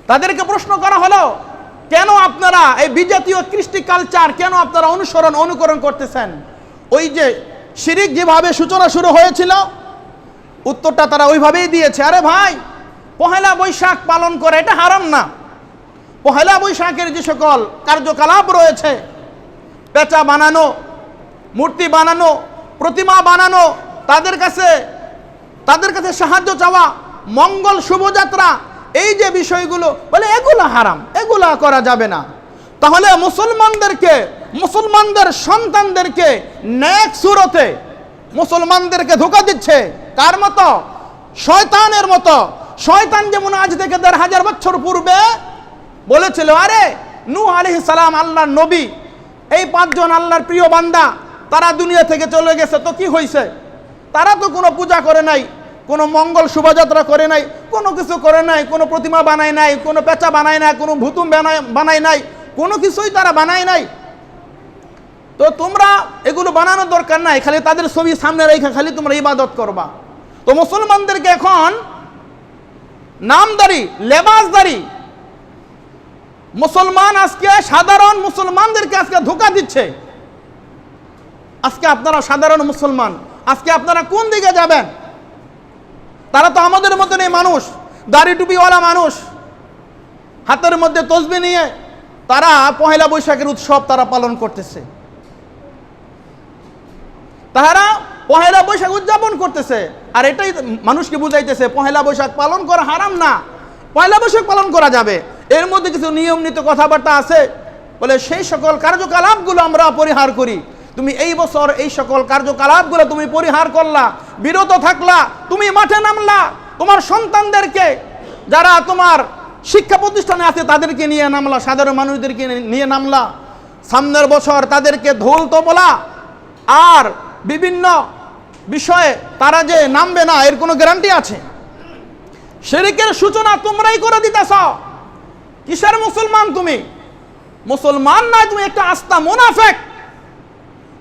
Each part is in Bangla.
তাদেরকে প্রশ্ন করা হলো, কেন আপনারা এই বিজাতীয় কৃষ্টি কালচার কেন আপনারা অনুকরণ করতেছেন? ওই যে শিরিক যেভাবে সূচনা শুরু হয়েছিল, উত্তরটা তারা ওইভাবেই দিয়েছে। আরে ভাই, পহেলা বৈশাখ পালন করে এটা হারাম না। পহেলা বৈশাখের যে সকল কার্যকলাপ রয়েছে, পেঁচা বানানো, মূর্তি বানানো, প্রতিমা বানানো, তাদের কাছে সাহায্য চাওয়া, মঙ্গল শুভযাত্রা, এই যে বিষয়গুলো বলে এগুলো হারাম, এগুলা করা যাবে না। তাহলে মুসলমানদের সন্তানদেরকে নেক সুরতে মুসলমানদেরকে ধোঁকা দিচ্ছে কার মতো? শয়তানের মতো। শয়তান যেমন আজ থেকে ১৫০০ বছর পূর্বে বলেছিল, আরে নূহ আলাইহিস সালাম আল্লাহর নবী, এই ৫ জন আল্লাহর প্রিয় বান্দা, তারা দুনিয়া থেকে চলে গেছে, তো কি হয়েছে? তারা তো কোনো পূজা করে নাই, কোনো মঙ্গল শোভাযাত্রা করে নাই, কোনো কিছু করে নাই, কোনো প্রতিমা বানায় নাই, কোনো পেঁচা বানায় নাই, কোনো ভুতুম বানায় নাই, কোনো কিছুই তারা বানায় নাই। তো তোমরা এগুলো বানানোর দরকার নাই, খালি তাদের ছবি সামনে রেখে খালি তোমরা ইবাদত করবা। তো মুসলমানদেরকে এখন নামদারি, লেবাসদারি মুসলমান আজকে সাধারণ মুসলমানদেরকে আজকে ধোঁকা দিচ্ছে। আজকে আপনারা সাধারণ মুসলমান, আজকে আপনারা কোন দিকে যাবেন? তারা তো আমাদের মতনই মানুষ, দাড়ি টুপিওয়ালা মানুষ, হাতের মধ্যে তসবিহ নিয়ে তারা পহেলা বৈশাখের উৎসব তারা পালন করতেছে। তারা পহেলা বৈশাখ উদযাপন করতেছে, আর এটাই মানুষকে বুঝাইতেছে পহেলা বৈশাখ পালন করা হারাম না, পহেলা বৈশাখ পালন করা যাবে। এর মধ্যে কিছু নিয়ম নীতি কথাবার্তা আছে, বলে সেই সকল কার্যকলাপগুলো আমরা পরিহার করি। তুমি এই বছর এই সকল কার্যকলাপগুলো তুমি পরিহার করলা, বিরত থাকলা, তুমি মাঠে নামলা, তোমার সন্তানদেরকে, যারা তোমার শিক্ষা প্রতিষ্ঠানে আছে তাদেরকে নিয়ে নামলা, সাধারণ মানুষদেরকে নিয়ে নামলা। সামনের বছর তাদেরকে ধোল তবলা আর বিভিন্ন বিষয়ে তারা যে নামবে না, এর কোনো গ্যারান্টি আছে? শিরকের সূচনা তোমরাই করে দিতেছ। কিসের মুসলমান তুমি? মুসলমান নয়, তুমি একটা আস্তা মুনাফিক।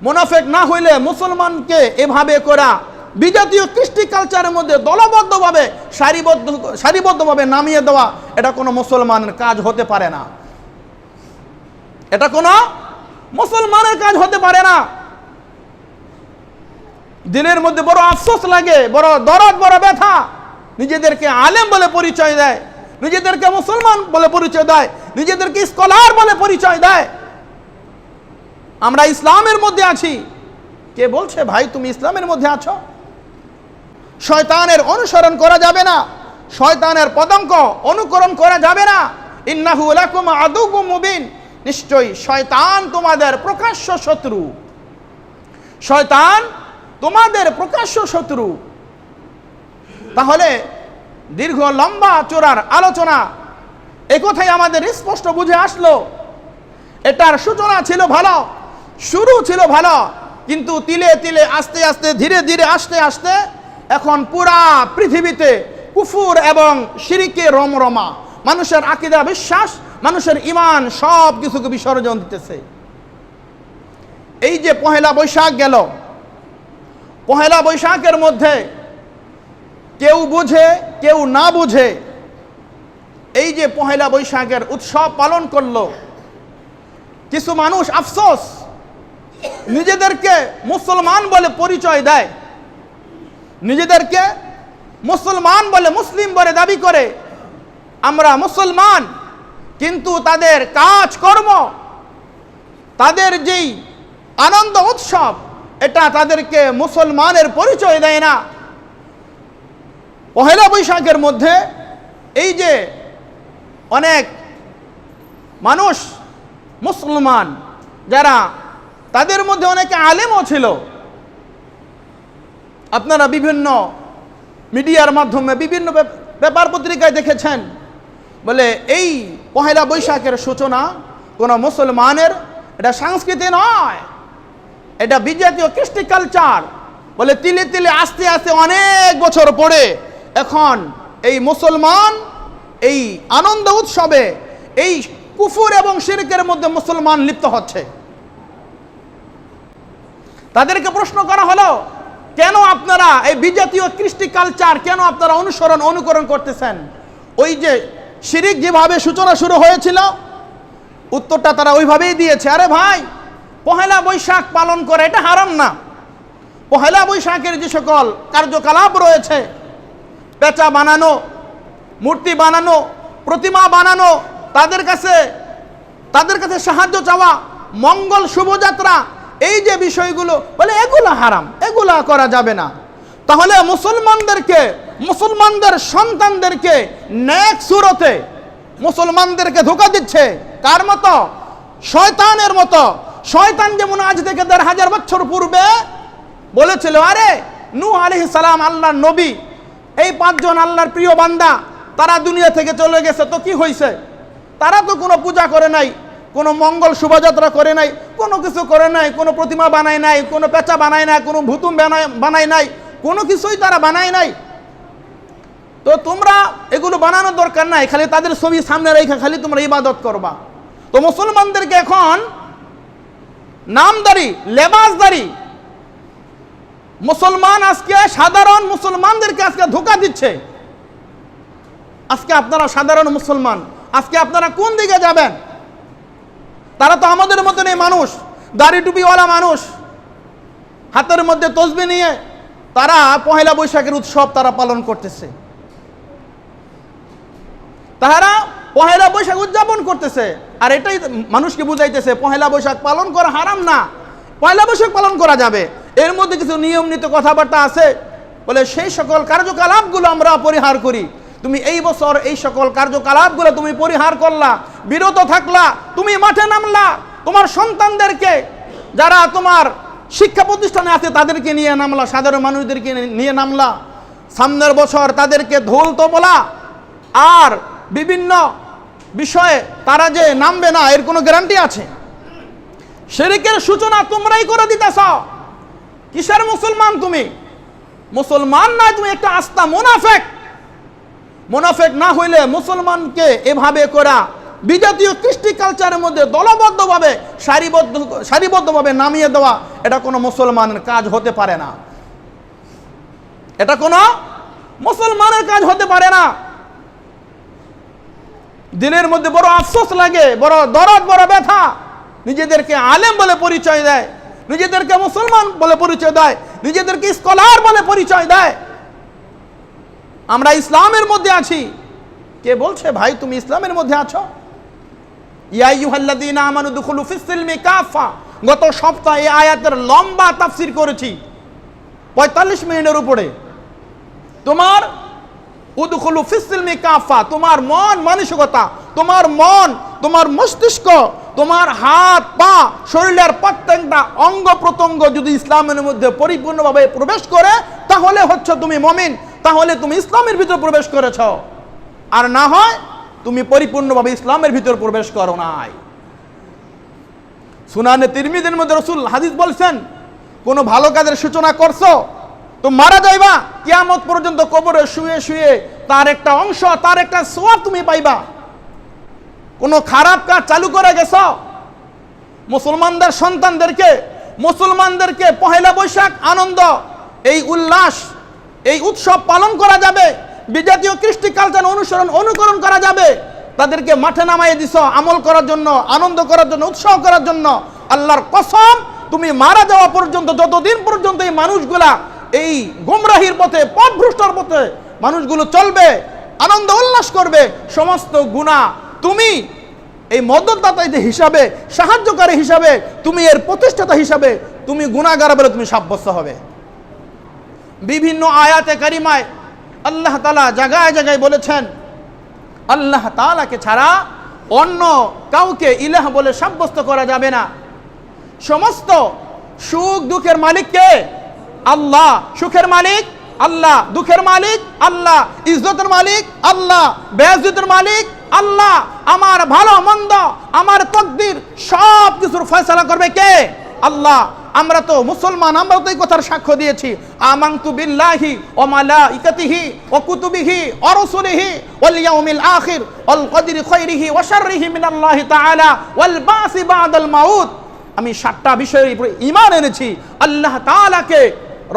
মুনাফিক না হইলে মুসলমানকে এভাবে করা বিজাতীয় কৃষ্টি কালচারের মধ্যে দলবদ্ধভাবে সারিবদ্ধভাবে নামিয়ে দেওয়া, এটা কোনো মুসলমানের কাজ হতে পারে না। এটা কোনো মুসলমানের কাজ হতে পারে না। দিনের মধ্যে বড় আফসোস লাগে, বড় দরদ, বড় ব্যথা। নিজেদেরকে আলেম বলে পরিচয় দেয়, নিজেদেরকে মুসলমান বলে পরিচয় দেয়, নিজেদেরকে স্কলার বলে পরিচয় দেয়। আমরা ইসলামের মধ্যে আছি। কে বলছে ভাই তুমি ইসলামের মধ্যে আছো? শয়তানের অনুসরণ করা যাবে না, শয়তানের পদাঙ্ক অনুকরণ করা যাবে না। ইন্নাহু লাকুম আদুউম মুবিন, নিশ্চয়ই শয়তান তোমাদের প্রকাশ্য শত্রু। শয়তান তোমাদের প্রকাশ্য শত্রু। তাহলে দীর্ঘ লম্বা চূড়ার আলোচনা একথাই আমাদের স্পষ্ট বুঝে আসলো। এটার সূচনা ছিল ভালো, শুরু ছিল ভালো, কিন্তু তিলে তিলে আস্তে আস্তে ধীরে ধীরে আস্তে আস্তে এখন পুরা পৃথিবীতে কুফুর এবং শিরকে রমরমা। মানুষের আকীদা, বিশ্বাস, মানুষের ঈমান সব কিছুকে বিসর্জন দিতেছে। এই যে পহেলা বৈশাখ গেল, পহেলা বৈশাখের মধ্যে কেউ বুঝে কেউ না বুঝে এই যে পহেলা বৈশাখের উৎসব পালন করলো, কিছু মানুষ আফসোস নিজেদেরকে মুসলমান বলে পরিচয় দেয়, নিজেদেরকে মুসলমান বলে, মুসলিম বলে দাবি করে আমরা মুসলমান, কিন্তু তাদের কাজকর্ম, তাদের যেই আনন্দ উৎসব, এটা তাদেরকে মুসলমানের পরিচয় দেয় না। পহেলা বৈশাখের মধ্যে এই যে অনেক মানুষ মুসলমান যারা, তাদের মধ্যে অনেকে আলেমও ছিল। আপনারা বিভিন্ন মিডিয়ার মাধ্যমে বিভিন্ন পেপার পত্রিকায় দেখেছেন, বলে এই পহেলা বৈশাখের সূচনা কোনো মুসলমানের, এটা সংস্কৃতি নয়, এটা বিজাতীয় কৃষ্টি কালচার। বলে তিলে তিলে আস্তে আস্তে অনেক বছর পরে এখন এই মুসলমান এই আনন্দ উৎসবে এই কুফুর এবং শিরকের মধ্যে মুসলমান লিপ্ত হচ্ছে। তাদেরকে প্রশ্ন করা হলো, কেন আপনারা এই বিজাতীয় কৃষ্টি কালচার কেন আপনারা অনুকরণ করতেছেন? ওই যে শিরিক যেভাবে সূচনা শুরু হয়েছিল, উত্তরটা তারা ওইভাবেই দিয়েছে। আরে ভাই, পহেলা বৈশাখ পালন করে এটা হারাম না। পহেলা বৈশাখের যে সকল কার্যকলাপ রয়েছে, পেঁচা বানানো, মূর্তি বানানো, প্রতিমা বানানো, তাদের কাছে সাহায্য চাওয়া, মঙ্গল শুভযাত্রা, এই যে বিষয়গুলো বলে এগুলো হারাম, এগুলা করা যাবে না। তাহলে মুসলমানদের সন্তানদেরকে নেক সুরতে মুসলমানদেরকে ধোঁকা দিচ্ছে কার মতো? শয়তানের মতো। শয়তান যেমন আজ থেকে ১৫০০ বছর পূর্বে বলেছিল, আরে নূহ আলাইহিস সালাম আল্লাহর নবী, এই ৫ জন আল্লাহর প্রিয় বান্দা, তারা দুনিয়া থেকে চলে গেছে, তো কি হয়েছে? তারা তো কোনো পূজা করে নাই, কোনো মঙ্গল শোভাযাত্রা করে নাই, কোনো কিছু করে নাই, কোনো প্রতিমা বানায় নাই, কোনো পেঁচা বানায় নাই, কোনো ভুতুম বানায় নাই, কোনো কিছুই তারা বানায় নাই। তো তোমরা এগুলো বানানোর দরকার নাই, খালি তাদের ছবি সামনে রেখে খালি তোমরা ইবাদত করবা। তো মুসলমানদেরকে এখন নামদারি, লেবাসদারি মুসলমান আজকে সাধারণ মুসলমানদেরকে আজকে ধোঁকা দিচ্ছে। আজকে আপনারা সাধারণ মুসলমান, আজকে আপনারা কোন দিকে যাবেন? তারা তো আমাদের মতনই মানুষ, দাড়ি টুপিওয়ালা মানুষ, হাতের মধ্যে তসবিহ নিয়ে তারা পহেলা বৈশাখের উৎসব তারা পালন করতেছে। তারা পহেলা বৈশাখ উদযাপন করতেছে, আর এটাই মানুষকে বুঝাইতেছে পহেলা বৈশাখ পালন করা হারাম না, পহেলা বৈশাখ পালন করা যাবে। এর মধ্যে কিছু নিয়ম নীতি কথাবার্তা আছে, বলে সেই সকল কার্যকলাপগুলো আমরা পরিহার করি। তুমি এই বছর এই সকল কার্যকলাপগুলো তুমি পরিহার করলা, বিরত থাকলা, তুমি মাঠে নামলা, তোমার সন্তানদেরকে, যারা তোমার শিক্ষা প্রতিষ্ঠানে আছে তাদেরকে নিয়ে নামলা, সাধারণ মানুষদেরকে নিয়ে নামলা। সামনের বছর তাদেরকে ধোল তবলা আর বিভিন্ন বিষয়ে তারা যে নামবে না, এর কোনো গ্যারান্টি আছে? শিরকের সূচনা তোমরাই করে দিতেছ। কিসের মুসলমান তুমি? মুসলমান নয়, তুমি একটা আস্তা মুনাফিক। মুনাফিক না হইলে মুসলমানকে এভাবে করা বিজাতীয় কৃষ্টি কালচারের মধ্যে দলবদ্ধভাবে সারিবদ্ধভাবে নামিয়ে দেওয়া, এটা কোনো মুসলমানের কাজ হতে পারে না। এটা কোনো মুসলমানের কাজ হতে পারে না। দিনের মধ্যে বড় আফসোস লাগে, বড় দরদ, বড় ব্যথা। নিজেদেরকে আলেম বলে পরিচয় দেয়, নিজেদেরকে মুসলমান বলে পরিচয় দেয়, নিজেদেরকে স্কলার বলে পরিচয় দেয়। আমরা ইসলামের মধ্যে আছি। কে বলছে ভাই তুমি ইসলামের মধ্যে আছো? ইয়া আইয়ুহাল্লাযীনা আমানু দুখুলু ফিস-সিলমি কাফা। গত সপ্তাহে এই আয়াতের লম্বা তাফসীর করেছি 45 মিনিটের উপরে। তোমার উদখুলু ফিস-সিলমি কাফা, তোমার মন মানসিকতা, তোমার মন, তোমার মস্তিষ্ক, তোমার হাত পা, শরীরের প্রত্যেকটা অঙ্গ প্রত্যঙ্গ যদি ইসলামের মধ্যে পরিপূর্ণভাবে প্রবেশ করে, তাহলে হচ্ছে তুমি মুমিন, তাহলে তুমি ইসলামের ভিতর প্রবেশ করেছ। আর না হয় তুমি পরিপূর্ণভাবে ইসলামের ভিতর প্রবেশ করো নাই। সুনানে তিরমিজির মধ্যে রাসূল হাদিস বলছেন, কোনো ভালো কাজের সূচনা করছো তো মারা যাইবা, কিয়ামত পর্যন্ত কবরে শুয়ে শুয়ে তার একটা অংশ, তার একটা সওয়াব তুমি পাইবা। কোনো খারাপ কাজ চালু করে গেছো, মুসলমানদের সন্তানদেরকে, মুসলমানদেরকে পহেলা বৈশাখ আনন্দ, এই উল্লাস, এই উৎসব পালন করা যাবে, বিজাতীয় কৃষ্টি কালচার অনুকরণ করা যাবে। তাদেরকে মাঠে নামাইয়ে দিছো আমল করার জন্য, আনন্দ করার জন্য, উৎসব করার জন্য। আল্লাহর কসম, তুমি মারা যাওয়া পর্যন্ত, যতদিন পর্যন্ত এই মানুষগুলা এই গোমরাহির পথে, পথভ্রষ্টর পথে মানুষগুলো চলবে, আনন্দ উল্লাস করবে, সমস্ত গুনাহ তুমি এই মদতদাতা হিসাবে, সাহায্যকারী হিসাবে, তুমি এর প্রতিষ্ঠাতা হিসাবে তুমি গুনাহগার বলে তুমি সাব্যস্ত হবে। বিভিন্ন আয়াতে কারিমায় আল্লাহ তাআলা জায়গায় জায়গায় বলেছেন, আল্লাহ তাআলাকে ছাড়া অন্য কাউকে ইলাহ বলে সাব্যস্ত করা যাবে না। সমস্ত সুখ দুঃখের মালিক কে? আল্লাহ। সুখের মালিক আল্লাহ, দুঃখের মালিক আল্লাহ, ইজ্জতের মালিক আল্লাহ, বেইজ্জতের মালিক আল্লাহ। আমার ভালো মন্দ, আমার তাকদীর সব কিছুর ফয়সালা করবে কে? আল্লাহ। আমরা তো মুসলমান, আমরা তো এই কথার সাক্ষ্য দিয়েছি, আমানতু বিল্লাহি ওয়া মালাইকাতিহি ওয়া কুতুবিহি ওয়া রাসূলিহি ওয়াল ইয়াউমিল আখির ওয়াল কদরি খাইরিহি ওয়া শাররিহি মিনাল্লাহি তাআলা ওয়াল বাসি বাদাল মাউত। আমি 7টা বিষয়ের উপরে ঈমান এনেছি। আল্লাহ তাআলাকে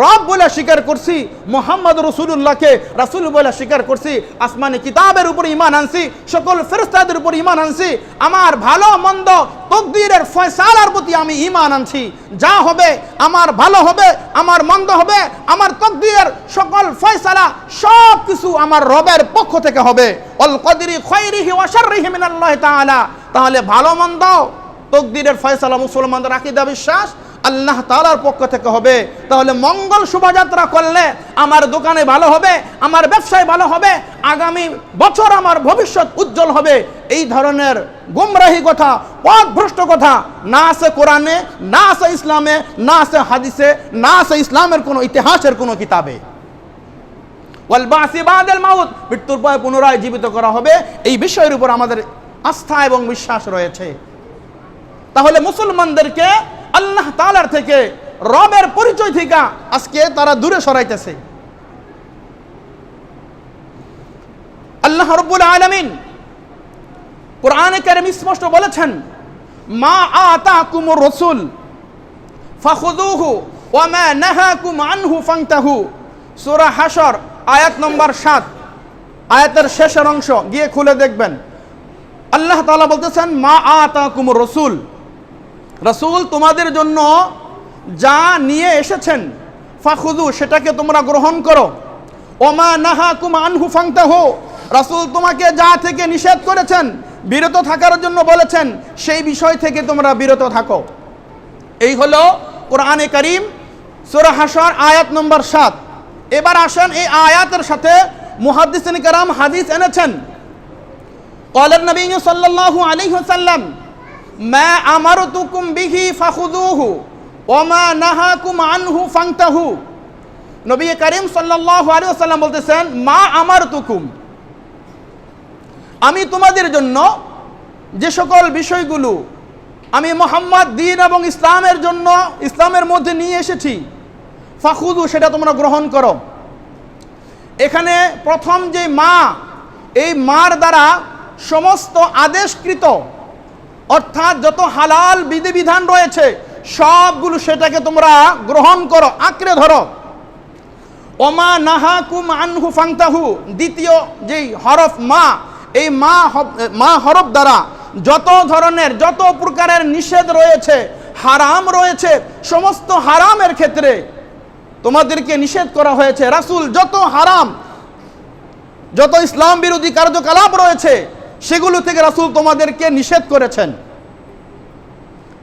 রব বলে স্বীকার করছি, মুহাম্মদ রাসূলুল্লাহকে রাসূল বলে স্বীকার করছি, আসমানি কিতাবের উপর ঈমান আনছি, সকল ফেরেশতাদের উপর ঈমান আনছি, আমার ভালো মন্দ তাকদীরের ফয়সালার প্রতি আমি ঈমান আনছি। যা হবে আমার ভালো হবে, আমার মন্দ হবে, আমার তাকদীর সকল ফয়সালা সব কিছু আমার রবের পক্ষ থেকে হবে। আল কদরি খায়রিহি ওয়া শাররিহি মিনাল্লাহি তাআলা। তাহলে ভালো মন্দ তাকদীরের ফয়সালা মুসলমানদের আকীদা বিশ্বাস আল্লাহ তাআলার পক্ষ থেকে হবে। তাহলে মঙ্গল শোভাযাত্রা করলে আমার দোকানে ভালো হবে, আমার ব্যবসায় ভালো হবে, আগামী বছর আমার ভবিষ্যৎ উজ্জ্বল হবে, এই ধরনের গুমরাহি কথা, পথভ্রষ্ট কথা না আছে কোরআনে, না আছে ইসলামে, না আছে হাদিসে, না আছে ইসলামের কোনো ইতিহাসের কোনো কিতাবে। ওয়াল বাসি বাদাল মাউত, মৃত্যুর পর পুনরায় জীবিত করা হবে, এই বিষয়ের উপর আমাদের আস্থা এবং বিশ্বাস রয়েছে। তাহলে মুসলমানদেরকে আল্লাহ তাআলার থেকে, রবের পরিচয় থেকে আজকে তারা দূরে সরাইতেছে। আল্লাহ রাব্বুল আলামিন কোরআনে কারীম স্পষ্ট বলেছেন, মা আতাকুমুর রাসূল ফাখুযুহু ওয়া মা নাহাকুম আনহু ফান্তাহু। সূরা হাশর আয়াত নম্বর 7, আয়াতের শেষের অংশ গিয়ে খুলে দেখবেন। আল্লাহ তাআলা বলতেছেন, মা আতাকুমুর রাসূল, রাসূল তোমাদের জন্য যা নিয়ে এসেছেন, ফাখুযু সেটাকে তোমরা গ্রহণ করো, ওমা নাহাকুম আনহু ফান্তাহু, রাসূল তোমাকে যা থেকে নিষেধ করেছেন, বিরত থাকার জন্য বলেছেন, সেই বিষয় থেকে তোমরা বিরত থাকো। এই হলো কোরআনে কারীম সূরা হাশর আয়াত নম্বর 7। এবার আসেন এই আয়াতের সাথে মুহাদ্দিসিন কেরাম হাদিস এনেছেন। ক্বালা নবী সাল্লাল্লাহু আলাইহি ওয়াসাল্লাম, মা আমারতুকুম বিহি ফাখুযুহু ওয়া মা নাহাকুম আনহু ফান্তাহু। নবী করিম সাল্লাল্লাহু আলাইহি ওয়াসাল্লাম বলতেছেন, মা আমারতুকুম, আমি তোমাদের জন্য যে সকল বিষয়গুলো আমি মুহাম্মদ দ্বীন এবং ইসলামের জন্য, ইসলামের মধ্যে নিয়ে এসেছি, ফাখুযু সেটা তোমরা গ্রহণ করো। এখানে প্রথম যে মা, এই মার দ্বারা সমস্ত আদেশকৃত, অর্থাৎ যত হালাল বিধিবিধান রয়েছে সবগুলো সেটাকে তোমরা গ্রহণ করো, আঁকড়ে ধরো। ওমা নাহাকুম আনহু ফান্তাহু, দ্বিতীয় যেই হরফ মা, এই মা হরফ দ্বারা যত ধরনের, যত প্রকারের নিষেধ রয়েছে, হারাম রয়েছে, সমস্ত হারামের ক্ষেত্রে তোমাদেরকে নিষেধ করা হয়েছে। রাসূল যত হারাম, যত ইসলাম বিরোধী কার্যকলাপ রয়েছে সেগুলো থেকে রাসূল তোমাদেরকে নিষেধ করেছেন।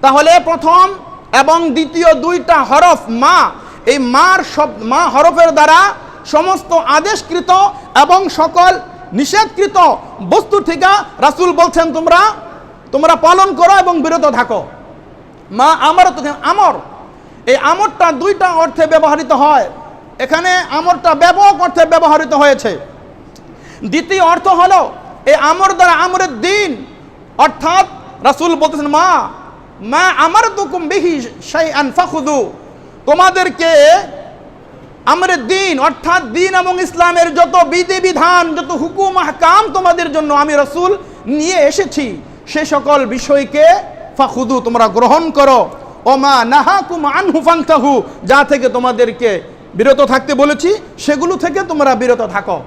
তাহলে প্রথম এবং দ্বিতীয় দুইটা হরফ মা, এই মা হরফের দ্বারা সমস্ত আদেশকৃত এবং সকল নিষেধকৃত বস্তু থেকে রাসূল বলছেন তোমরা পালন করো এবং বিরত থাকো। মা আমার তো আমর, এই আমরটা দুইটা অর্থে ব্যবহৃত হয়। এখানে আমরটা ব্যাপক অর্থে ব্যবহৃত হয়েছে। দ্বিতীয় অর্থ হলো এই আমর দ্বারা আমরের দিন, অর্থাৎ রাসূল বলতেছেন, মা আমারতুকুম বিহি শাইআন ফাখুযু, তোমাদেরকে আমরের দিন, অর্থাৎ দিন এবং ইসলামের যত বিধিবিধান, যত হুকুম আহকাম তোমাদের জন্য আমি রাসূল নিয়ে এসেছি, সে সকল বিষয়কে ফাখুযু তোমরা গ্রহণ করো। ওমা নাহাকুম আনহু ফান্তাহু, যা থেকে তোমাদেরকে বিরত থাকতে বলেছি সেগুলো থেকে তোমরা বিরত থাকো।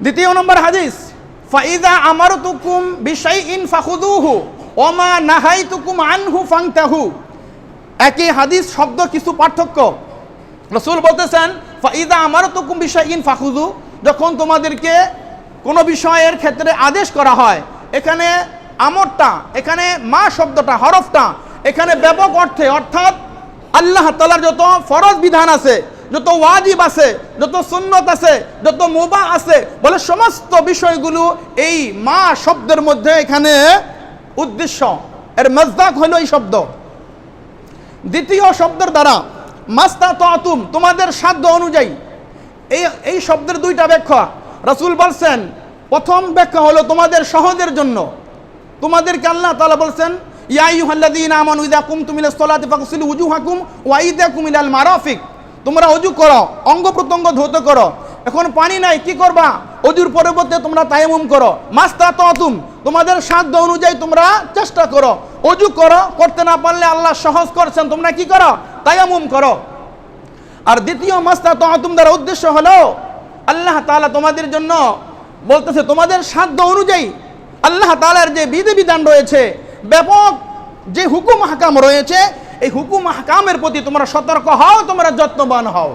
দ্বিতীয় নম্বর হাদিস, ফাইযা আমারতুকুম বিশাইইন ফাখুযুহু ওমা নাহাইতুকুম আনহু ফান্তাহু। একই হাদিস, শব্দ কিছু পার্থক্য। রাসূল বলতেছেন, ফাইযা আমারতুকুম বিশাইইন ফাখুযু, যখন তোমাদেরকে কোনো বিষয়ের ক্ষেত্রে আদেশ করা হয়, এখানে আমরটা, এখানে মা শব্দটা, হরফটা এখানে ব্যাপক অর্থে, অর্থাৎ আল্লাহ তাআলার যত ফরজ বিধান আছে, যত ওয়াজিব আছে, যত সুন্নত আছে, যত মুবাহ আছে, বলে সমস্ত বিষয়গুলো এই মা শব্দের মধ্যে এখানে উদ্দেশ্য, এর মজদাক হলো এই শব্দ। দ্বিতীয় শব্দের দ্বারা মাস্তাতাতুম, তোমাদের সাধ্য অনুযায়ী, এই শব্দের দুইটা ব্যাখ্যা। রাসূল বলছেন, প্রথম ব্যাখ্যা হলো তোমাদের সহজের জন্য, তোমাদেরকে আল্লাহ তাআলা বলছেন, ইয়া আইয়ুহাল্লাযীনা আমানু ইযা কুমতুম ইলাস সালাতি ফাগসিলু উজুহাকুম ওয়া আইদাকুম ইলাল মারাফিক, তোমরা ওযু করো, অঙ্গ প্রত্যঙ্গ ধৌত করো। এখন পানি নাই, কি করবা? ওযুর পরিবর্তে তোমরা তায়াম্মুম করো। মাস্তাতাতুম, তোমাদের সাধ্য অনুযায়ী তোমরা চেষ্টা করো, ওযু করো। করতে না পারলে আল্লাহ সহজ করছেন, তোমরা কি করো? তায়াম্মুম করো। আর দ্বিতীয় মাসতাতাতুম দ্বারা উদ্দেশ্য হলো আল্লাহ তাআলা তোমাদের জন্য বলতেছে তোমাদের সাধ্য অনুযায়ী আল্লাহ তাআলার যে বিধিবিধান রয়েছে, ব্যাপক যে হুকুম হাকাম রয়েছে, এই হুকুম হাকামের প্রতি তোমরা সতর্ক হও, তোমরা যত্নবান হও।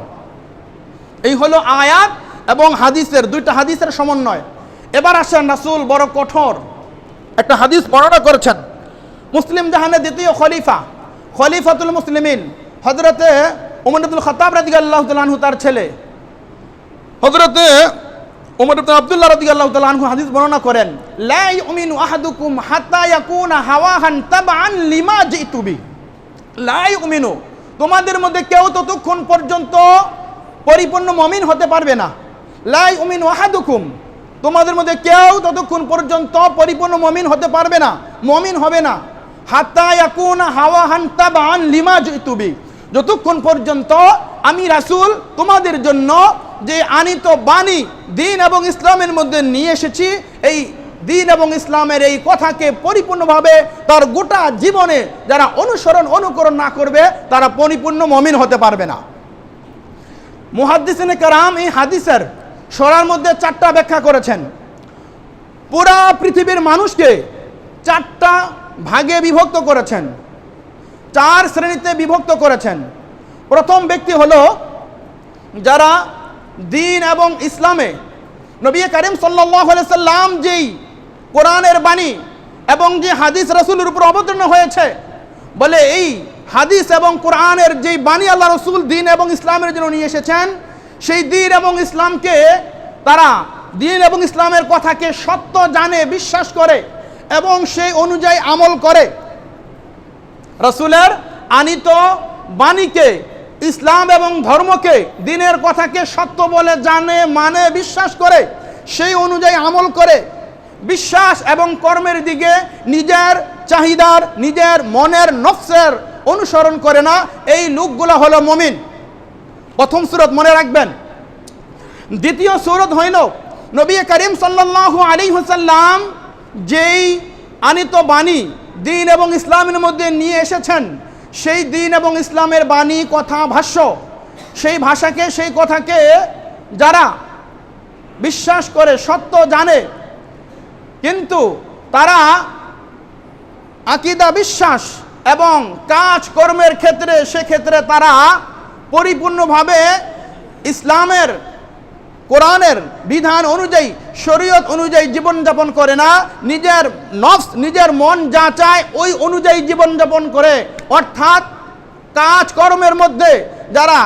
এই হলো আয়াত এবং হাদিসের, দুইটা হাদিসের সমন্বয়। এবার আসেন রাসূল বড় কঠোর একটা হাদিস বর্ণনা করেছেন। মুসলিম জাহানের দ্বিতীয় খলিফাতুল মুসলিমিন হযরতে ওমর ইবনুল খাত্তাব রাদিয়াল্লাহু তাআলা আনহু, তার ছেলে হযরতে ওমর ইবনে আব্দুল্লাহ রাদিয়াল্লাহু তাআলা আনহু হাদিস বর্ণনা করেন, লা ইউমিনু আহাদুকুম হাত্তা ইয়াকুনা হাওয়াহান তাবআন লিমা জিতু বি। লা ইউমিনু, তোমাদের মধ্যে কেউ ততক্ষণ পর্যন্ত পরিপূর্ণ মুমিন হতে পারবে না। লা ইউমিনু আহাদুকুম, তোমাদের মধ্যে কেউ ততক্ষণ পর্যন্ত পরিপূর্ণ মুমিন হতে পারবে না, মুমিন হবে না। হাত্তা ইয়াকুনা হাওয়াহান তাবআন লিমা জিতু বি, যতক্ষণ পর্যন্ত আমি রাসূল তোমাদের জন্য যে আনিত বাণী দ্বীন এবং ইসলামের মধ্যে নিয়ে এসেছি, এই দ্বীন এবং ইসলামের এই কথাকে পরিপূর্ণভাবে তার গোটা জীবনে যারা অনুকরণ না করবে তারা পরিপূর্ণ মুমিন হতে পারবে না। মুহাদ্দিসিনে কেরাম এই হাদিসের সরার মধ্যে 4টা ব্যাখ্যা করেছেন। পুরা পৃথিবীর মানুষকে 4টা ভাগে বিভক্ত করেছেন, 4 শ্রেণীতে বিভক্ত করেছেন। প্রথম ব্যক্তি হলো যারা দ্বীন এবং ইসলামে নবী করিম সাল্লাল্লাহু আলাইহি সাল্লাম যেই কোরআনের বাণী এবং যে হাদিস রাসূলের উপর অবতীর্ণ হয়েছে, বলে এই হাদিস এবং কোরআনের যেই বাণী আল্লাহ রাসূল দ্বীন এবং ইসলামের জন্য নিয়ে এসেছেন, সেই দ্বীন এবং ইসলামকে তারা দ্বীন এবং ইসলামের কথাকে সত্য জানে, বিশ্বাস করে এবং সেই অনুযায়ী আমল করে। রাসূলের আনিত বাণীকে, ইসলাম এবং ধর্মকে, দ্বীনের কথাকে সত্য বলে জানে, মানে, বিশ্বাস করে, সেই অনুযায়ী আমল করে, বিশ্বাস এবং কর্মের দিকে নিজের চাহিদার, নিজের মনের নফসের অনুসরণ করে না, এই লোকগুলো হলো মুমিন। প্রথম সূরত মনে রাখবেন। দ্বিতীয় সূরত হইল নবী করিম সাল্লাল্লাহু আলাইহি ওয়াসাল্লাম যেই আনিত বাণী দ্বীন এবং ইসলামের মধ্যে নিয়ে এসেছেন, সেই দ্বীন এবং ইসলামের বাণী, কথা, ভাষ্য, সেই ভাষাকে, সেই কথাকে যারা বিশ্বাস করে, সত্য জানে, কিন্তু তারা আকীদা, বিশ্বাস এবং কাজ কর্মের ক্ষেত্রে, সেক্ষেত্রে তারা পরিপূর্ণভাবে ইসলামের, কোরআনের বিধান অনুযায়ী, শরীয়ত অনুযায়ী জীবনযাপন করে না, নিজের নফস, নিজের মন যা চায় ওই অনুযায়ী জীবনযাপন করে। অর্থাৎ কাজ কর্মের মধ্যে যারা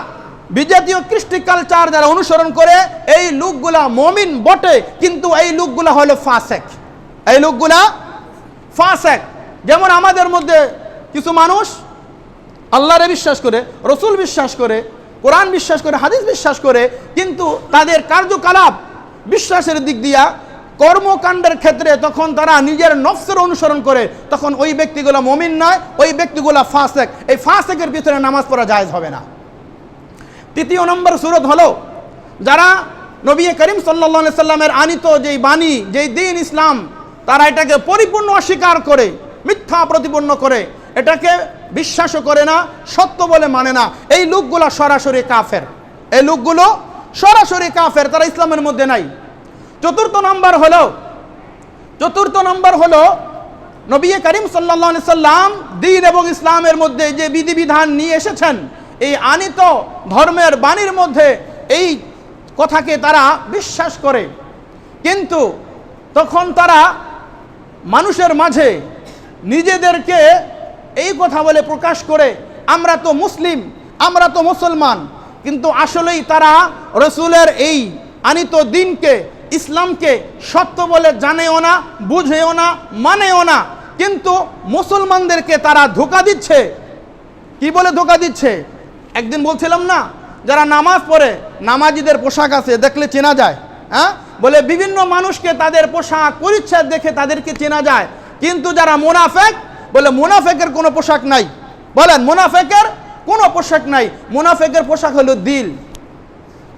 বিজাতীয় কৃষ্টি কালচার যারা অনুসরণ করে, এই লোকগুলা মুমিন বটে, কিন্তু এই লোকগুলা হলো ফাসেক। এই লোকগুলা ফাসেক। যেমন আমাদের মধ্যে কিছু মানুষ আল্লাহরে বিশ্বাস করে, রসুল বিশ্বাস করে, কোরআন বিশ্বাস করে, হাদিস বিশ্বাস করে, কিন্তু তাদের কার্যকলাপ, বিশ্বাসের দিক দিয়া, কর্মকাণ্ডের ক্ষেত্রে তখন তারা নিজের নফসের অনুসরণ করে, তখন ওই ব্যক্তিগুলো মুমিন নয়, ওই ব্যক্তিগুলো ফাসেক। এই ফাসেকের ভিতরে নামাজ পড়া জায়েজ হবে না। তৃতীয় নম্বর সূরত হলো যারা নবী করিম সাল্লাল্লাহু আলাইহি সাল্লামের আনিত যেই বাণী, যেই দ্বীন ইসলাম, তারা এটাকে পরিপূর্ণ অস্বীকার করে, মিথ্যা প্রতিপন্ন করে, এটাকে বিশ্বাসও করে না, সত্য বলে মানে না। এই লোকগুলো সরাসরি কাফের। এই লোকগুলো সরাসরি কাফের, তারা ইসলামের মধ্যে নাই। চতুর্থ নম্বর হলো নবী করিম সাল্লাল্লাহু আলাইহি সাল্লাম দ্বীন এবং ইসলামের মধ্যে যে বিধিবিধান নিয়ে এসেছেন, এই আনিত ধর্মের বাণীর মধ্যে এই কথাকে তারা বিশ্বাস করে, কিন্তু তখন তারা মানুষের মাঝে নিজেদেরকে এই কথা বলে প্রকাশ করে, আমরা তো মুসলিম, আমরা তো মুসলমান, কিন্তু আসলেই তারা রসুলের এই আনিত দ্বীনকে, ইসলামকে সত্য বলে জানেও না, বুঝেও না, মানেও না, কিন্তু মুসলমানদেরকে তারা ধোঁকা দিচ্ছে। কি বলে ধোঁকা দিচ্ছে? একদিন বলছিলাম না, যারা নামাজ পড়ে, নামাজিদের পোশাক আছে, দেখলে চেনা যায়। হ্যাঁ, বলে বিভিন্ন মানুষকে তাদের পোশাক পরিচ্ছদ দেখে তাদেরকে চেনা যায়, কিন্তু যারা মুনাফেক, বলে মুনাফেকের কোনো পোশাক নাই। বলেন, মুনাফেকের কোনো পোশাক নাই। মুনাফেকের পোশাক হলো দিল।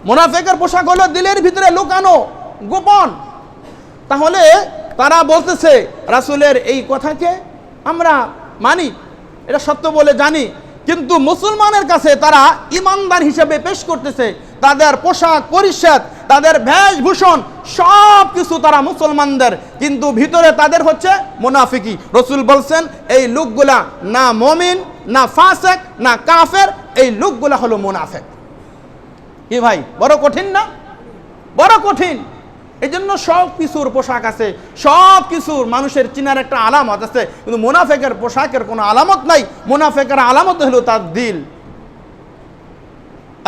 মুনাফেকের পোশাক হলো দিলের ভিতরে লুকানো, গোপন। তাহলে তারা বলতেছে রাসূলের এই কথাকে আমরা মানি, এটা সত্য বলে জানি, কিন্তু মুসলমানের কাছে তারা ইমানদার হিসেবে পেশ করতেছে। তাদের পোশাক পরিচ্ছদ, তাদের বেশভূষণ সব কিছু তারা মুসলমানদের, কিন্তু ভিতরে তাদের হচ্ছে মুনাফিকি। রসুল বলছেন এই লোকগুলা না মুমিন, না ফাসেক, না কাফের, এই লোকগুলা হলো মুনাফিক। কি ভাই, বড় কঠিন না? বড় কঠিন। এই জন্য সব কিছুর পোশাক আছে, সব কিছুর মানুষের চিনার একটা আলামত আছে, কিন্তু মুনাফিকের পোশাকের কোনো আলামত নাই। মুনাফিকের আলামত হলো তার দিল।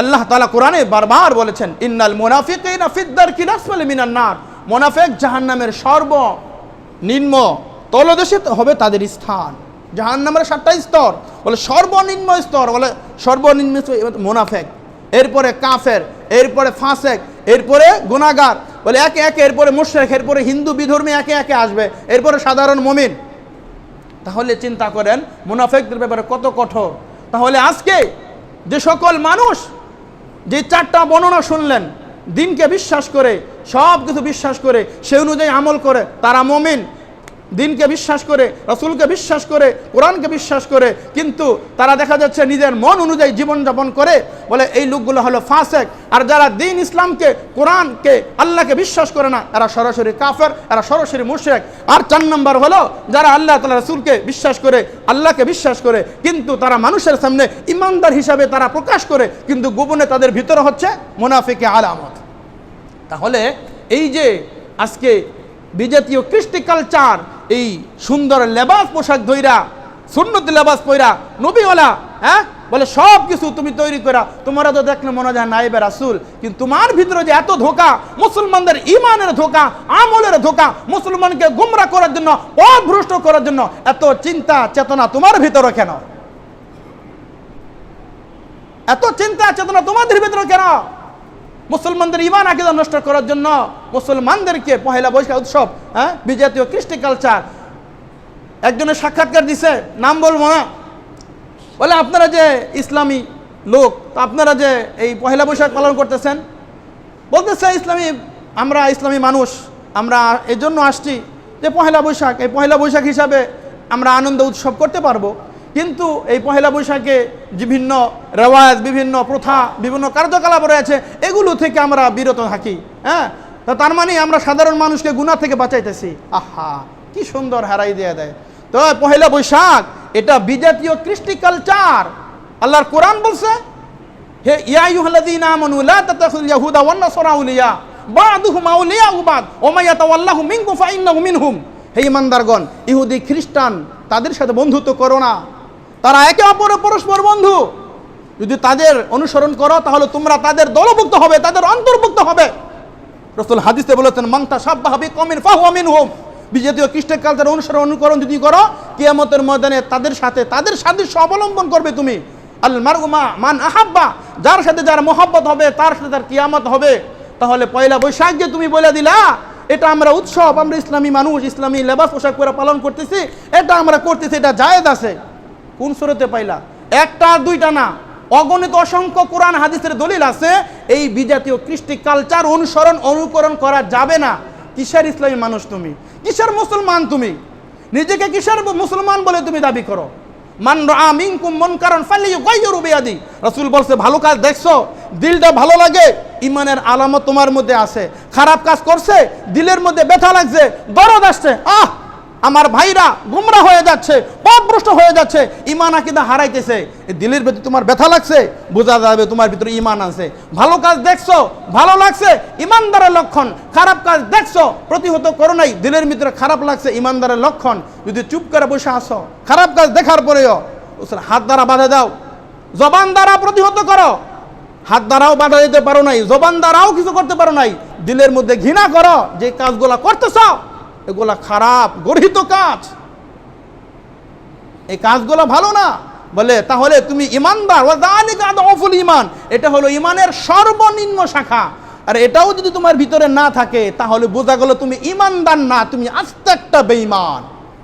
আল্লাহ তাআলা কোরআনে বারবার বলেছেন, ইন্নাল মুনাফিকিনা ফিদ দারকিল আসফালি মিনান নার, মুনাফিক জাহান্নামের সর্বনিম্ন তলদেশে হবে তাদের স্থান। জাহান্নামের 7টা স্তর, বলে সর্বনিম্ন স্তর, বলে সর্বনিম্ন মুনাফিক, এরপরে কাফের, এরপরে ফাসেক, এরপরে গুনাহগার, বলে একে একে এরপরে মুশরিক, এরপরে হিন্দু বিধর্মী একে একে আসবে, এরপরে সাধারণ মুমিন। তাহলে চিন্তা করেন মুনাফিকদের ব্যাপারে কত কঠোর। তাহলে আজকে যে সকল মানুষ যে 4টা বর্ণনা শুনলেন, দিনকে বিশ্বাস করে, সব কিছু বিশ্বাস করে, সে অনুযায়ী আমল করে, তারা মুমিন। দিনকে বিশ্বাস করে, রাসূলকে বিশ্বাস করে, কোরআনকে বিশ্বাস করে, কিন্তু তারা দেখা যাচ্ছে নিজের মন অনুযায়ী জীবনযাপন করে, বলে এই লোকগুলো হলো ফাসেক। আর যারা দিন ইসলামকে, কোরআনকে, আল্লাহকে বিশ্বাস করে না, এরা সরাসরি কাফের, এরা সরাসরি মুশরিক। আর 4 নম্বর হলো যারা আল্লাহ তাআলা রাসূলকে বিশ্বাস করে, আল্লাহকে বিশ্বাস করে, কিন্তু তারা মানুষের সামনে ইমানদার হিসাবে তারা প্রকাশ করে, কিন্তু গোপনে তাদের ভিতরে হচ্ছে মুনাফিকি আলামত। তাহলে এই যে আজকে বিজাতীয় কৃষ্টি কালচার, এই সুন্দর লেবাস পোশাক ধইরা, সুন্নতি লেবাস পইরা, নবীওয়ালা, বলে সব কিছু তুমি তৈরি করা, তোমরা তো দেখলে মনে হয় নাইবে রাসূল, কিন্তু তোমার ভিতরে যে এত ধোঁকা, মুসলমানদের ইমানের ধোঁকা, আমলের ধোঁকা, মুসলমানকে গুমরাহ করার জন্য, পথভ্রষ্ট করার জন্য এত চিন্তা চেতনা তোমার ভিতরে কেন? এত চিন্তা চেতনা তোমাদের ভিতরে কেন? মুসলমানদের ইমান আকীদা নষ্ট করার জন্য মুসলমানদেরকে পহেলা বৈশাখ উৎসব, বিজাতীয় কৃষ্টি কালচার। একজনের সাক্ষাৎকার দিছে, নাম বলবো না, বলে আপনারা যে ইসলামী লোক, তো আপনারা যে এই পহেলা বৈশাখ পালন করতেছেন, বলতেছে আমরা ইসলামী মানুষ, আমরা এই জন্য আসছি যে পহেলা বৈশাখ, এই পহেলা বৈশাখ হিসাবে আমরা আনন্দ উৎসব করতে পারবো, কিন্তু এই পহেলা বৈশাখে বিভিন্ন রেওয়াজ, বিভিন্ন প্রথা, বিভিন্ন কার্যকলাপ রয়েছে, এগুলো থেকে আমরা বিরত থাকি। তো তার মানে আমরা সাধারণ মানুষকে গুনাহ থেকে বাঁচাইতেছি। আহা, কি সুন্দর হারাই দিয়ে দেয়। তো পহেলা বৈশাখ এটা বিজাতীয় কৃষ্টি কালচার। আল্লাহর কোরআন বলছে, হে ইয়া আইয়ুহাল্লাযীনা আমানু লা তাত্তাখিযুল ইয়াহুদা ওয়ান নাসারা আউলিয়া বা'দুহুম আউলিয়াউ বা'দ ওয়া মান ইয়াতাওয়াল্লাহুম মিনকুম ফাইন্নাহু মিনহুম। হে ঈমানদারগণ, ইহুদি খ্রিস্টান তাদের সাথে বন্ধুত্ব করো না, তারা একে অপরের পরস্পর বন্ধু। যদি তাদের অনুসরণ করো তাহলে তোমরা তাদের দলভুক্ত হবে, তাদের অন্তর্ভুক্ত হবে। রাসূল হাদিসে বলেছেন, মান তাশাব্বাহা বিকওমিন ফাহুয়া মিনহুম। বিজাতীয় কৃষ্টি কালচার অনুকরণ যদি করো, কিয়ামতের ময়দানে তাদের সাদৃশ্য অবলম্বন করবে তুমি। আল মারউ মা মান আহাব্বা, যার সাথে যার মহব্বত হবে তার সাথে তার কিয়ামত হবে। তাহলে পয়লা বৈশাখ যে তুমি বলে দিলা, এটা আমরা উৎসব, আমরা ইসলামী মানুষ, ইসলামী লেবাস পোশাক পরে পালন করতেছি, এটা আমরা করতেছি, এটা জায়েজ আছে। কোন সূরাতে পাইলা? একটা দুইটা না, অগণিত অসংখ্য কোরআন হাদিসের দলিল আছে এই বিজাতীয় কৃষ্টি কালচার অনুকরণ করা যাবে না। কিসের ইসলামী মানুষ তুমি? কিসের মুসলমান তুমি? নিজেকে কিসের মুসলমান বলে তুমি দাবি করো? মান রাআ মিনকুম মুনকারান ফালিয়ুগাইয়িরু বিয়াদি। রাসূল বলছে, ভালো কাজ দেখছো, দিলটা ভালো লাগে, ইমানের আলামত তোমার মধ্যে আছে। খারাপ কাজ করছে, দিলের মধ্যে ব্যথা লাগছে, দরদ আসছে, আমার ভাইরা গুমরাহ হয়ে যাচ্ছে, পথভ্রষ্ট হয়ে যাচ্ছে, ইমান আকীদা হারাইতেছে, এই দিলের ভিতরে তোমার ব্যথা লাগছে, বোঝা যাবে তোমার ভিতরে ইমান আছে। ভালো কাজ দেখছো, ভালো লাগছে, ইমানদারের লক্ষণ। খারাপ কাজ দেখছো, প্রতিহত করো নাই, দিলের ভিতরে খারাপ লাগছে, ইমানদারের লক্ষণ। যদি চুপ করে বসে আসো, খারাপ কাজ দেখার পরেও হাত দ্বারা বাধা দাও, জবান দ্বারা প্রতিহত করো, হাত দ্বারাও বাধা দিতে পারো নাই, জবান দ্বারাও কিছু করতে পারো নাই, দিলের মধ্যে ঘৃণা করো, যে কাজগুলা করতেছ এগুলা খারাপ, গর্হিত কাজ, এই কাজগুলো ভালো না। বলে তাহলে তুমি ইমানদার, ওয়াযালিকা আদআফুল ঈমান, এটা হলো ইমানের সর্বনিম্ন শাখা। আর এটাও যদি তোমার ভিতরে না থাকে তাহলে বোঝা গেল তুমি ইমানদার না, তুমি আস্তে একটা বেঈমান।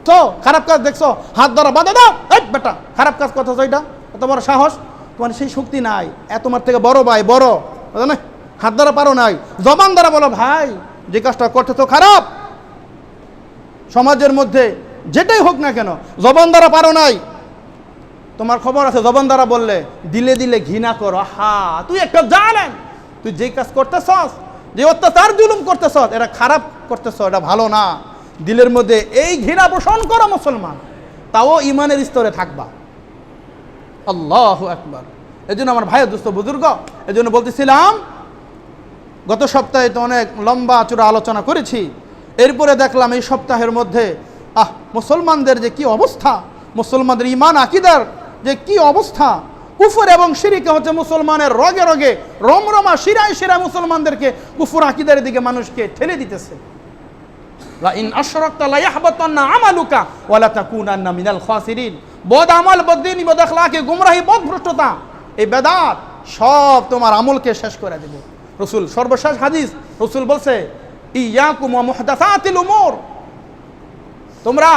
তো খারাপ কাজ দেখছো, হাত দ্বারা বাধা দাও, এই বেটা খারাপ কাজ কথা, এটা এত বড় সাহস তোমার, সেই শক্তি নাই, তোমার থেকে বড় ভাই বড়, না হাত দ্বারা পারো নাই, জবান দ্বারা বলো ভাই যে কাজটা করতে তো খারাপ, সমাজের মধ্যে যেটাই হোক না কেন, জবান দ্বারা পারো নাই, তোমার খবর আছে জবান দ্বারা বললে, দিলে দিলে ঘৃণা করো। হা, তুই একটা জানেন তুই যেই কাজ করতেছস, যে অত্যাচার জুলুম করতেছস, এটা খারাপ করতেছ, এটা ভালো না। দিলের মধ্যে এই ঘৃণা পোষণ করো মুসলমান, তাও ইমানের স্তরে থাকবা। আল্লাহু আকবার। এই জন্য আমার ভাইয়ের দোস্ত বুজুর্গ, এই জন্য বলতেছিলাম গত সপ্তাহে তো অনেক লম্বা চূড়া আলোচনা করেছি, এরপরে দেখলাম এই সপ্তাহের মধ্যে মুসলমানদের যে কি অবস্থা, মুসলমানদের ইমান আকীদার যে কি অবস্থা, কুফর এবং শিরকে হচ্ছে মুসলমানের রগে রগে, রমরমা শিরায় শিরায় মুসলমানদেরকে কুফর আকীদার দিকে মানুষকে ঠেলে দিতেছে। লা ইন আশরাকতা লা ইয়াহবাতান্না আমালুকা ওয়া লা তাকুনান্না মিনাল খাসিরিন। বদ আমল, বদদিনী, বদ আখলাকি, গুমরাহি, পথভ্রষ্টতা, এই বেদাত সব তোমার আমলকে শেষ করে দেবে। রাসূল সর্বশেষ হাদিস, রাসূল বলছে ইয়াকুম ওয়া মুহদাসাতিল উমুর, তোমরা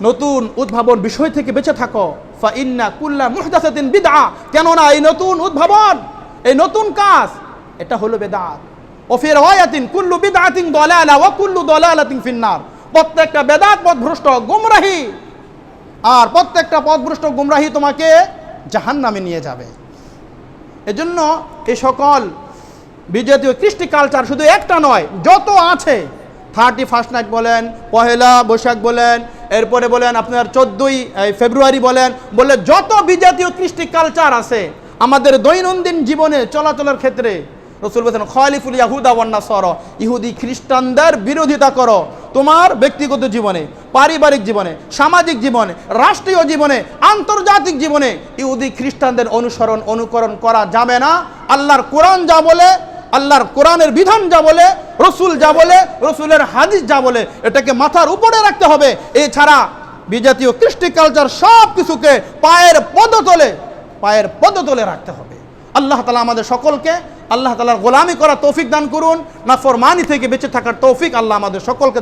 নতুন উদ্ভাবন বিষয় থেকে বেঁচে থাকো। ফা ইন্না কুল্লা মুহদাসাতিন বিদআ, কেননা এই নতুন উদ্ভাবন, এই নতুন কাজ, এটা হলো বেদাত। ও ফি রাওয়ায়াতিন কুল্লু বিদআতিন দালালা ওয়া কুল্লু দালালাতিন ফিন্নার, প্রত্যেকটা বেদাত পথভ্রষ্ট, গুমরাহি, আর প্রত্যেকটা পথভ্রষ্ট গুমরাহি তোমাকে জাহান্নামে নিয়ে যাবে। এজন্য এই সকল বিজাতীয় কৃষ্টি কালচার শুধু একটা নয়, যত আছে, 31st নাইট বলেন, পহেলা বৈশাখ বলেন, এরপরে বলেন আপনার 14ই ফেব্রুয়ারি বলেন, বলে যত বিজাতীয় কৃষ্টি কালচার আছে আমাদের দৈনন্দিন জীবনে চলাচলের ক্ষেত্রে, রাসূল বলেছেন খালিফুল ইয়াহুদা ওয়ান নাসারা, ইহুদি খ্রিস্টানদের বিরোধিতা করো। তোমার ব্যক্তিগত জীবনে, পারিবারিক জীবনে, সামাজিক জীবনে, রাষ্ট্রীয় জীবনে, আন্তর্জাতিক জীবনে ইহুদি খ্রিস্টানদের অনুকরণ করা যাবে না। আল্লাহর কোরআন যা বলে, আল্লাহর কোরআনের বিধান যা বলে, রসুল যা বলে, রসুলের হাদিস যা বলে, এটাকে মাথার উপরে রাখতে হবে। এছাড়া বিজাতীয় কৃষ্টি কালচার সব কিছুকে পায়ের পদতলে রাখতে হবে। আল্লাহ তাআলা আমাদের সকলকে আল্লাহ তাআলার গোলামি করা তৌফিক দান করুন, নাফরমানি থেকে বেঁচে থাকার তৌফিক আল্লাহ আমাদের সকলকে